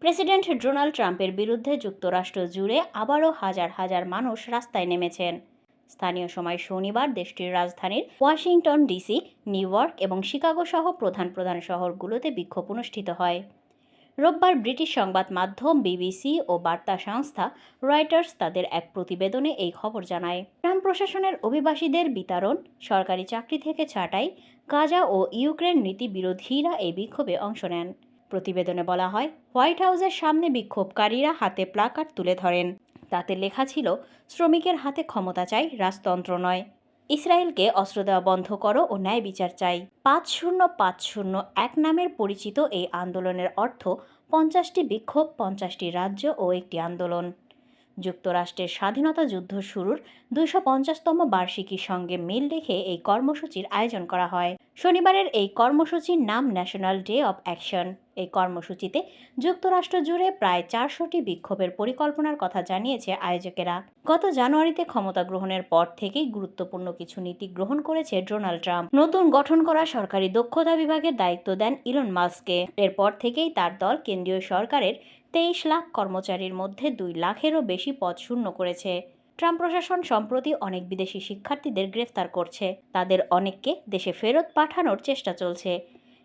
President Donald ট্রাম্পের বিরুদ্ধে যুক্তরাষ্ট্র জুড়ে আবারও হাজার হাজার মানুষ রাস্তায় নেমেছেন। স্থানীয় সময় শনিবার দেশটির রাজধানীর ওয়াশিংটন ডিসি, নিউ ইয়র্ক এবং শিকাগো সহ প্রধান প্রধান শহরগুলোতে বিক্ষোভ অনুষ্ঠিত হয়। রোববার ব্রিটিশ সংবাদ মাধ্যম বিবিসি ও বার্তা সংস্থা রয়টার্স তাদের এক প্রতিবেদনে এই খবর জানায়। ট্রাম্প প্রশাসনের অভিবাসীদের বিতাড়ন, সরকারি চাকরি থেকে ছাঁটাই, গাজা ও ইউক্রেন নীতি বিরোধীরা এই বিক্ষোভে অংশ নেন। প্রতিবেদনে বলা হয়, হোয়াইট হাউসের সামনে বিক্ষোভকারীরা হাতে প্লাকার্ড তুলে ধরেন। তাতে লেখা ছিল, শ্রমিকের হাতে ক্ষমতা চাই, রাজতন্ত্র নয়। ইসরায়েলকে অস্ত্র দেওয়া বন্ধ করো ও ন্যায় বিচার চাই। ৫০৫০১ নামের পরিচিত এই আন্দোলনের অর্থ ৫০টি বিক্ষোভ, ৫০টি রাজ্য ও একটি আন্দোলন। যুক্তরাষ্ট্রের স্বাধীনতা যুদ্ধ শুরুর ২৫০তম বার্ষিকীর সঙ্গে মিল রেখে এই কর্মসূচির আয়োজন করা হয়। শনিবারের এই কর্মসূচির নাম ন্যাশনাল ডে অব অ্যাকশন। এই কর্মসূচিতে যুক্তরাষ্ট্র জুড়ে প্রায় ৪০০টি বিক্ষোভের পরিকল্পনার কথা জানিয়েছে আয়োজকেরা। গত জানুয়ারিতে ক্ষমতা গ্রহণের পর থেকেই গুরুত্বপূর্ণ কিছু নীতি গ্রহণ করেছে ডোনাল্ড ট্রাম্প। নতুন গঠন করা সরকারি দক্ষতা বিভাগের দায়িত্ব দেন ইলন মাস্ককে। এরপর থেকেই তার দল কেন্দ্রীয় সরকারের ২৩ লাখ কর্মচারীর মধ্যে ২ লাখেরও বেশি পদ শূন্য করেছে। ট্রাম্প প্রশাসন সম্প্রতি অনেক বিদেশি শিক্ষার্থীদের গ্রেফতার করছে। তাদের অনেককে দেশে ফেরত পাঠানোর চেষ্টা চলছে।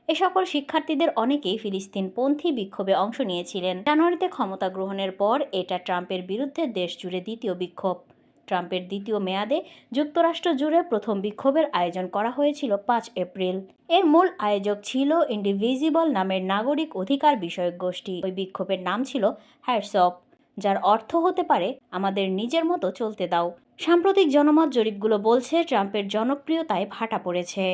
এ সকল শিক্ষার্থীদের অনেকেই ফিলিস্তিনপন্থী বিক্ষোভে অংশ নিয়েছিলেন। জানুয়ারিতে ক্ষমতা গ্রহণের পর এটা ট্রাম্পের বিরুদ্ধে দেশ জুড়ে দ্বিতীয় বিক্ষোভ। ট্রাম্পের দ্বিতীয় মেয়াদে যুক্তরাষ্ট্র জুড়ে প্রথম বিক্ষোভের আয়োজন করা হয়েছিল ৫ এপ্রিল। এর মূল আয়োজক ছিল ইন্ডিভিজিবল নামের নাগরিক অধিকার বিষয়ক গোষ্ঠী। ওই বিক্ষোভের নাম ছিল হ্যাটস অফ, যার অর্থ হতে পারে আমাদের নিজের মতো চলতে দাও। সাম্প্রতিক জনমত জরিপগুলো বলছে ট্রাম্পের জনপ্রিয়তায় ভাটা পড়েছে।